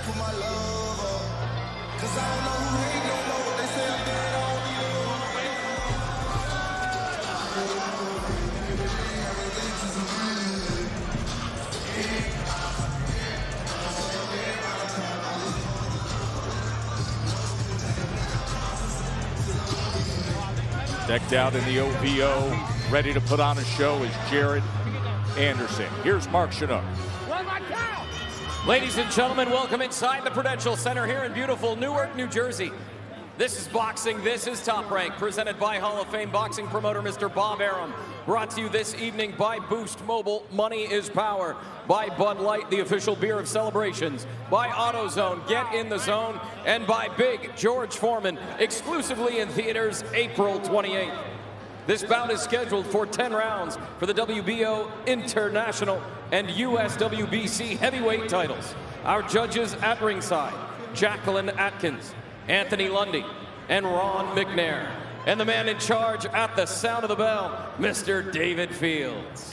put my love up. 'Cause I don't know who hate no more. They say I'm dead, I don't need a love. Decked out in the OVO, ready to put on a show is Jared Anderson. Here's Mark Chinook. Ladies and gentlemen, welcome inside the Prudential Center here in beautiful Newark, New Jersey. This is boxing. This is Top Rank, presented by Hall of Fame boxing promoter Mr. Bob Arum. Brought to you this evening by Boost Mobile. Money is power. By Bud Light, the official beer of celebrations. By AutoZone, get in the zone. And by Big George Foreman, exclusively in theaters April 28th. This bout is scheduled for 10 rounds for the WBO International and USWBC heavyweight titles. Our judges at ringside, Jacqueline Atkins, Anthony Lundy, and Ron McNair. And the man in charge at the sound of the bell, Mr. David Fields.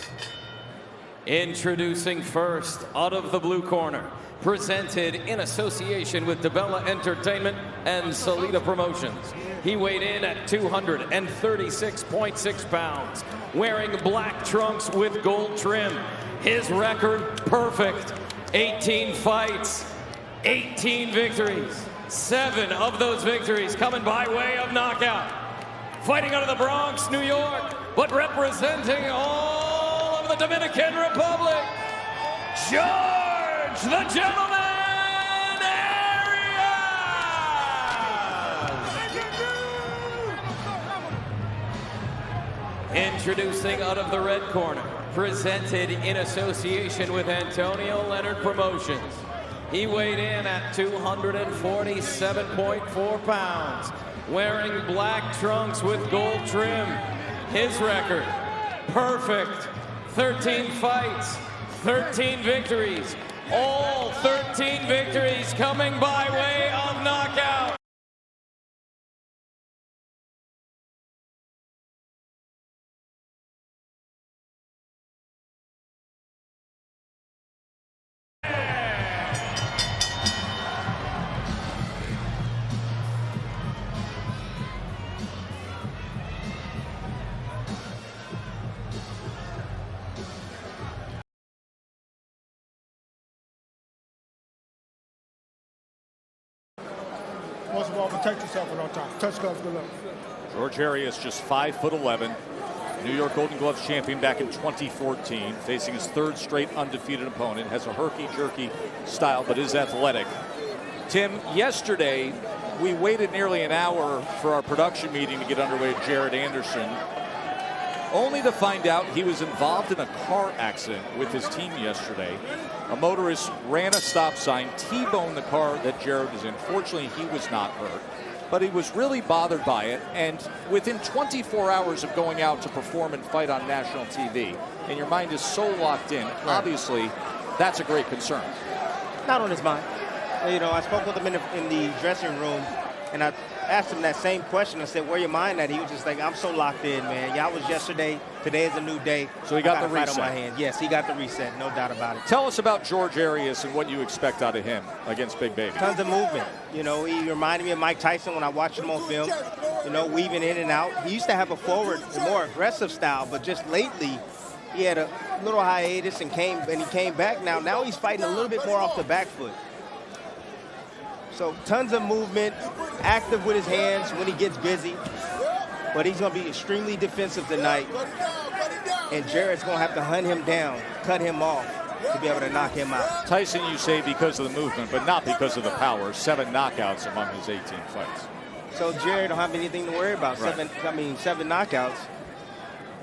Introducing first, out of the blue corner, presented in association with DeBella Entertainment and Salida Promotions. He weighed in at 236.6 pounds, wearing black trunks with gold trim. His record, perfect. 18 fights, 18 victories. 7 of those victories coming by way of knockout. Fighting out of the Bronx, New York, but representing all of the Dominican Republic, George the Gentleman Arias. Introducing out of the red corner, presented in association with Antonio Leonard Promotions. He weighed in at 247.4 pounds, wearing black trunks with gold trim. His record, perfect. 13 fights, 13 victories. All 13 victories coming by way of knockout. Most of all, protect yourself at all times. Touch gloves, good luck. George Arias, just 5'11", New York Golden Gloves champion back in 2014, facing his 3rd straight undefeated opponent. Has a herky-jerky style, but is athletic. Tim, yesterday we waited nearly an hour for our production meeting to get underway with Jared Anderson, only to find out he was involved in a car accident with his team yesterday. A motorist ran a stop sign, T-boned the car that Jared was in. Fortunately, he was not hurt, but he was really bothered by it. And within 24 hours of going out to perform and fight on national TV, and your mind is so locked in, obviously, that's a great concern. Not on his mind. You know, I spoke with him in the dressing room, and I asked him that same question. I said, where your mind at? He was just like, I'm so locked in, man. Y'all was yesterday. Today is a new day. So he got the reset. On my hands. Yes, he got the reset. No doubt about it. Tell us about George Arias and what you expect out of him against Big Baby. Tons of movement. You know, he reminded me of Mike Tyson when I watched him on film. You know, weaving in and out. He used to have a forward, more aggressive style, but just lately he had a little hiatus and he came back now. Now he's fighting a little bit more off the back foot. So tons of movement, active with his hands when he gets busy. But he's going to be extremely defensive tonight. And Jared's going to have to hunt him down, cut him off to be able to knock him out. Tyson, you say because of the movement, but not because of the power. 7 knockouts among his 18 fights. So Jared don't have anything to worry about. Right. 7 knockouts.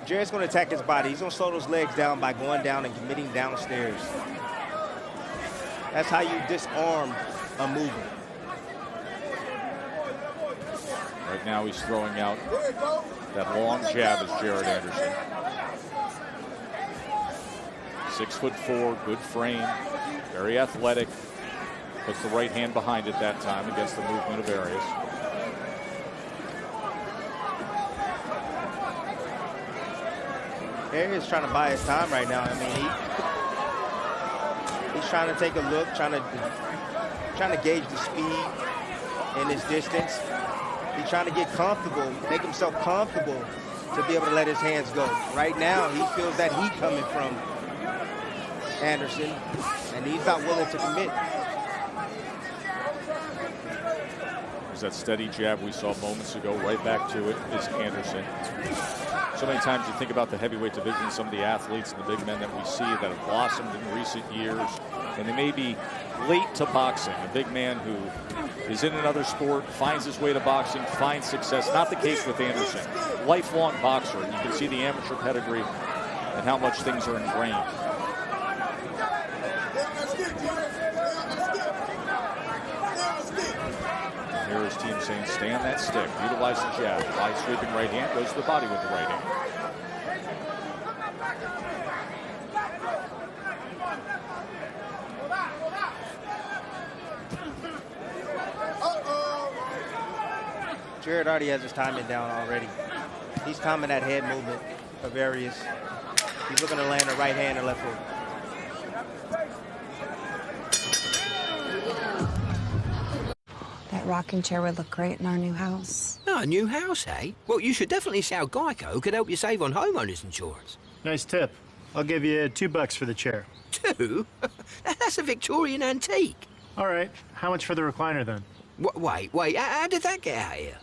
Jared's going to attack his body. He's going to slow those legs down by going down and committing downstairs. That's how you disarm a movement. Right now he's throwing out that long jab as Jared Anderson. 6'4", good frame, very athletic. Puts the right hand behind it that time against the movement of Arias. Arias trying to buy his time right now. I mean, he's trying to take a look, trying to trying to gauge the speed and his distance. He's trying to get comfortable, make himself comfortable to be able to let his hands go. Right now, he feels that heat coming from Anderson, and he's not willing to commit. There's that steady jab we saw moments ago. Right back to it is Anderson. So many times you think about the heavyweight division, some of the athletes and the big men that we see that have blossomed in recent years, and they may be late to boxing. A big man who is in another sport, finds his way to boxing, finds success. Not the case with Anderson. Lifelong boxer, and you can see the amateur pedigree and how much things are ingrained. Here his team saying, stay on that stick, utilize the jab. Wide sweeping right hand, goes to the body with the right hand. Jared already has his timing down already. He's timing that head movement of Arias. He's looking to land a right hand and left hook. That rocking chair would look great in our new house. Oh, a new house, eh? Well, you should definitely see how Geico could help you save on homeowners insurance. Nice tip. I'll give you $2 for the chair. 2? That's a Victorian antique. All right. How much for the recliner then? Wait. How did that get out here?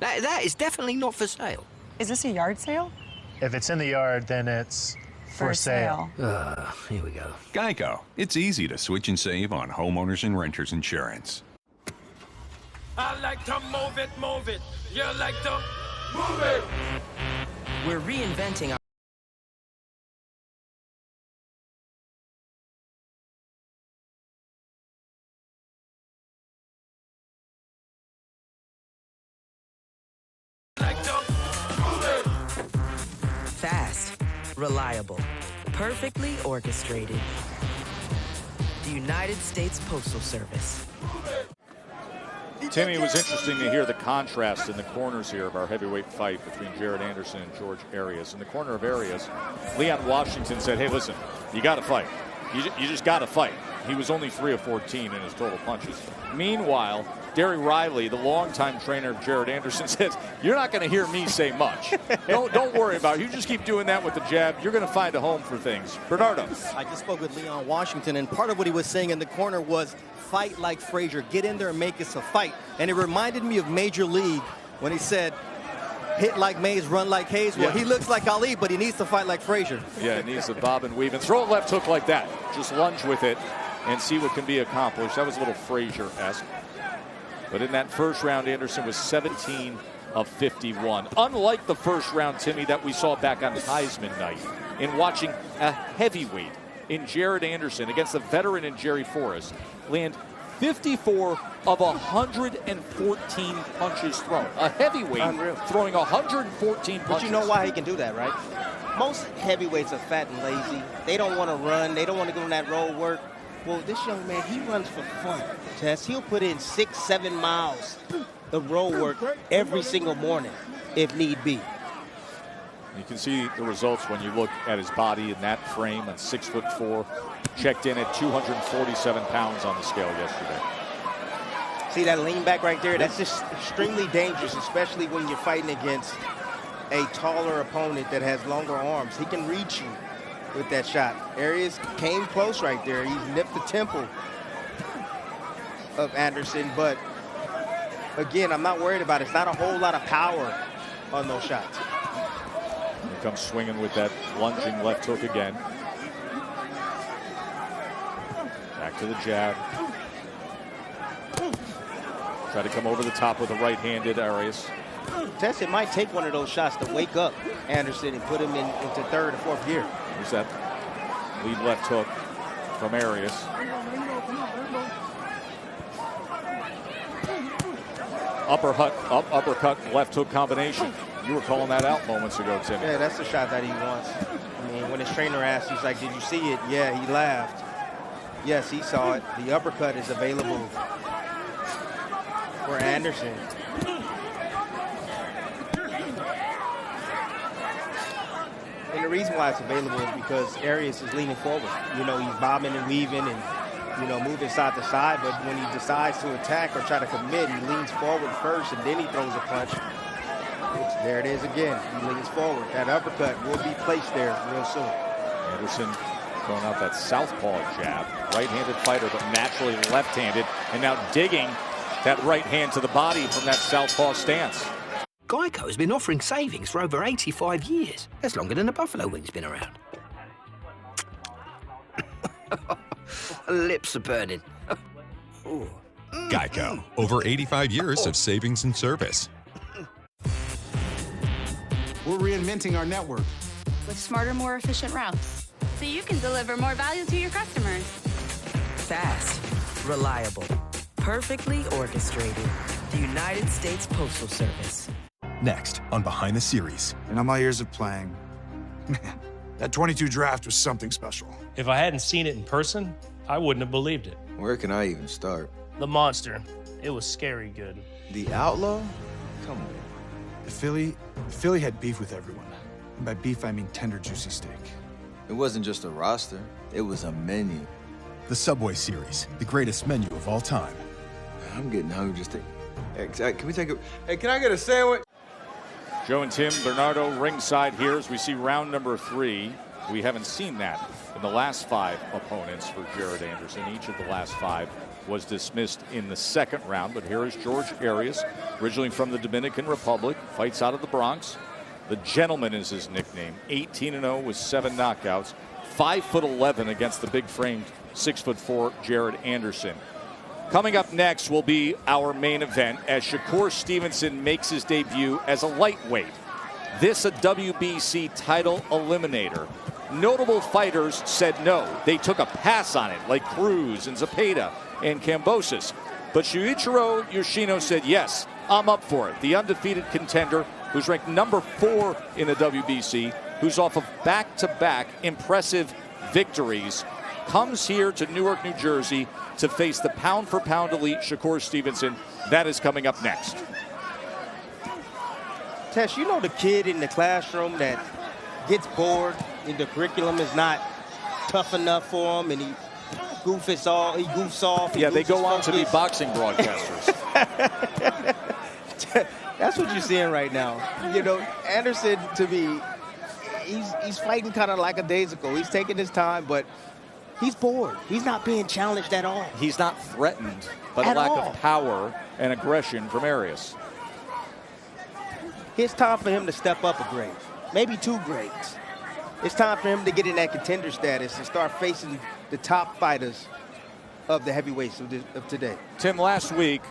That is definitely not for sale. Is this a yard sale? If it's in the yard, then it's for sale. Here we go. Geico. It's easy to switch and save on homeowners and renters insurance. I like to move it. You like to move it. We're reinventing our fast, reliable, perfectly orchestrated. The United States Postal Service. Timmy, it was interesting to hear the contrast in the corners here of our heavyweight fight between Jared Anderson and George Arias. In the corner of Arias, Leon Washington said, hey, listen, you got to fight. You just got to fight. He was only 3 of 14 in his total punches. Meanwhile, Derry Riley, the longtime trainer of Jared Anderson, says, you're not going to hear me say much. Don't worry about it. You just keep doing that with the jab. You're going to find a home for things. Bernardo. I just spoke with Leon Washington, and part of what he was saying in the corner was fight like Frazier. Get in there and make this a fight. And it reminded me of Major League when he said, hit like Mays, run like Hayes. Well, he looks like Ali, but he needs to fight like Frazier. Yeah, he needs to bob and weave and throw a left hook like that. Just lunge with it and see what can be accomplished. That was a little Frazier-esque. But in that first round, Anderson was 17 of 51. Unlike the first round, Timmy, that we saw back on Heisman night in watching a heavyweight in Jared Anderson against the veteran in Jerry Forrest land 54 of 114 punches thrown. A heavyweight throwing 114 punches. But you know why he can do that, right? Most heavyweights are fat and lazy. They don't want to run. They don't want to go in that road work. Well, this young man, he runs for fun, Tess. He'll put in 6-7 miles of road work every single morning, if need be. You can see the results when you look at his body in that frame at 6'4", checked in at 247 pounds on the scale yesterday. See that lean back right there? That's just extremely dangerous, especially when you're fighting against a taller opponent that has longer arms. He can reach you with that shot. Arias came close right there. He nipped the temple of Anderson, but again, I'm not worried about it. It's not a whole lot of power on those shots. He comes swinging with that lunging left hook again. Back to the jab. Try to come over the top with a right-handed Arias. Tess, it might take one of those shots to wake up Anderson and put him into third or fourth gear. Here's that lead left hook from Arias. Uppercut left hook combination. You were calling that out moments ago, Tim. Yeah, that's the shot that he wants. I mean, when his trainer asked, he's like, did you see it? Yeah, he laughed. Yes, he saw it. The uppercut is available for Anderson. And the reason why it's available is because Arias is leaning forward. You know, he's bobbing and weaving and moving side to side, but when he decides to attack or try to commit, he leans forward first, and then he throws a punch. There it is again. He leans forward. That uppercut will be placed there real soon. Anderson throwing out that southpaw jab. Right-handed fighter, but naturally left-handed, and now digging that right hand to the body from that southpaw stance. Geico's been offering savings for over 85 years. That's longer than the buffalo wing's been around. Lips are burning. Geico. Over 85 years of savings and service. We're reinventing our network. With smarter, more efficient routes, so you can deliver more value to your customers. Fast, reliable, perfectly orchestrated. The United States Postal Service. Next on Behind the Series. In all my years of playing, man, that 22 draft was something special. If I hadn't seen it in person, I wouldn't have believed it. Where can I even start? The monster. It was scary good. The outlaw? Come on. The Philly had beef with everyone. And by beef, I mean tender, juicy steak. It wasn't just a roster. It was a menu. The Subway Series, the greatest menu of all time. I'm getting hungry just to... Hey, can we take a... Hey, can I get a sandwich? Joe and Tim Bernardo ringside here as we see round number 3. We haven't seen that in the last 5 opponents for Jared Anderson. Each of the last 5 was dismissed in the second round. But here is George Arias, originally from the Dominican Republic, fights out of the Bronx. The Gentleman is his nickname. 18-0 with 7 knockouts. 5'11" against the big-framed 6'4" Jared Anderson. Coming up next will be our main event as Shakur Stevenson makes his debut as a lightweight. This a WBC title eliminator. Notable fighters said no. They took a pass on it, like Cruz and Zepeda and Kambosos. But Shuichiro Yoshino said, yes, I'm up for it. The undefeated contender, who's ranked number 4 in the WBC, who's off of back-to-back impressive victories, comes here to Newark, New Jersey to face the pound-for-pound elite Shakur Stevenson. That is coming up next. Tess, you know the kid in the classroom that gets bored and the curriculum is not tough enough for him and he goofs off. Yeah, they go on to be boxing broadcasters. That's what you're seeing right now. You know, Anderson, to me, he's fighting kind of like a daisical. He's taking his time, but he's bored. He's not being challenged at all. He's not threatened by the lack of power and aggression from Arias. It's time for him to step up a grade, maybe 2 grades. It's time for him to get in that contender status and start facing the top fighters of the heavyweights of today. Tim, last week,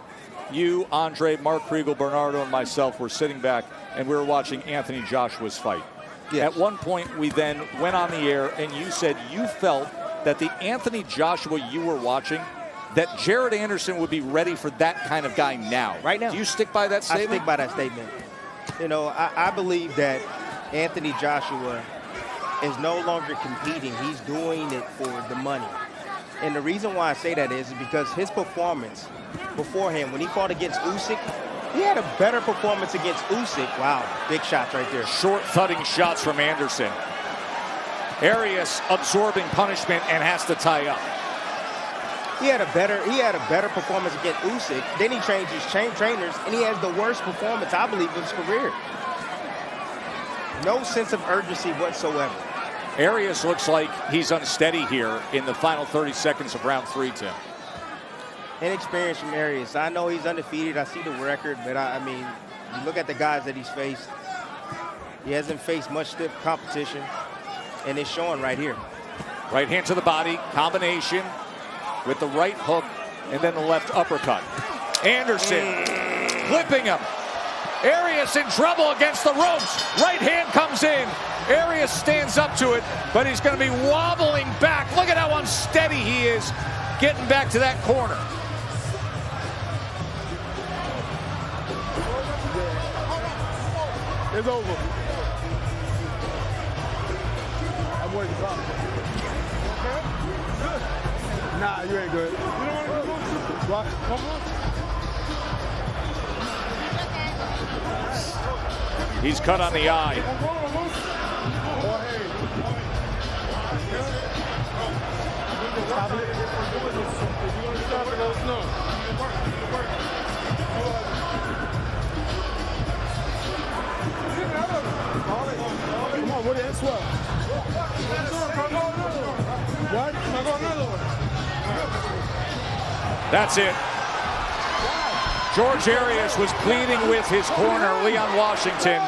you, Andre, Mark Kriegel, Bernardo, and myself were sitting back and we were watching Anthony Joshua's fight. Yes. At one point, we then went on the air and you said you felt that the Anthony Joshua you were watching, that Jared Anderson would be ready for that kind of guy now. Right now. Do you stick by that statement? I stick by that statement. You know, I believe that Anthony Joshua is no longer competing. He's doing it for the money. And the reason why I say that is because his performance beforehand, when he fought against Usyk, he had a better performance against Usyk. Wow, big shots right there. Short thudding shots from Anderson. Arias absorbing punishment and has to tie up. He had a better performance against Usyk. Then he changed his trainers, and he has the worst performance, I believe, of his career. No sense of urgency whatsoever. Arias looks like he's unsteady here in the final 30 seconds of round 3, Tim. Inexperience from Arias. I know he's undefeated. I see the record, but I mean, you look at the guys that he's faced. He hasn't faced much stiff competition, and it's showing right here. Right hand to the body, combination with the right hook, and then the left uppercut. Anderson clipping him. Arias in trouble against the ropes. Right hand comes in. Arias stands up to it, but he's going to be wobbling back. Look at how unsteady he is getting back to that corner. It's over. I'm waiting for it. Nah, you ain't good. You don't want to do Rock. He's cut on the eye. That's it. George Arias was pleading with his corner, Leon Washington.